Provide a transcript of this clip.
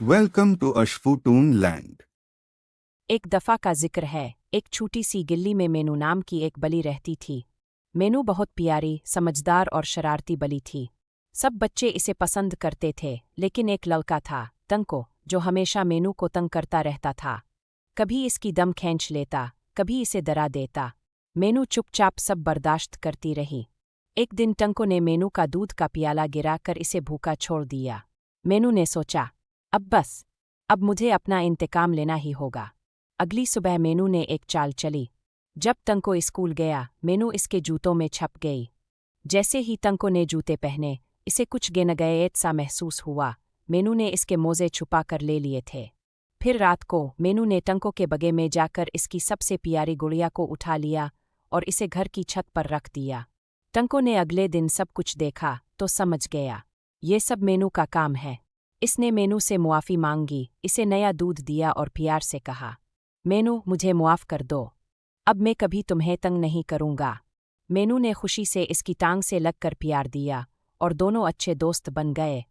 Welcome to Ashfutoon Land. एक दफा का जिक्र है। एक छोटी सी गिल्ली में मेनू नाम की एक बली रहती थी। मेनू बहुत प्यारी, समझदार और शरारती बली थी। सब बच्चे इसे पसंद करते थे, लेकिन एक लड़का था, टंको, जो हमेशा मेनू को तंग करता रहता था। कभी इसकी दम खींच लेता, कभी इसे डरा देता। मेनू चुपचाप सब बर्दाश्त करती रही। एक दिन टंको ने मेनू का दूध का प्याला गिराकर इसे भूखा छोड़ दिया। मेनू ने सोचा, अब बस, अब मुझे अपना इंतकाम लेना ही होगा। अगली सुबह मेनू ने एक चाल चली। जब टंको स्कूल गया, मेनू इसके जूतों में छप गई। जैसे ही टंको ने जूते पहने, इसे कुछ गिनगैत सा महसूस हुआ। मेनू ने इसके मोजे छुपा कर ले लिए थे। फिर रात को मेनू ने टंको के बगे में जाकर इसकी सबसे प्यारी गुड़िया को उठा लिया और इसे घर की छत पर रख दिया। टंको ने अगले दिन सब कुछ देखा तो समझ गया, ये सब मेनू का काम है। इसने मेनू से मुआफ़ी मांगी, इसे नया दूध दिया और प्यार से कहा, मेनू, मुझे मुआफ़ कर दो। अब मैं कभी तुम्हें तंग नहीं करूँगा। मेनू ने खुशी से इसकी टांग से लगकर प्यार दिया और दोनों अच्छे दोस्त बन गए।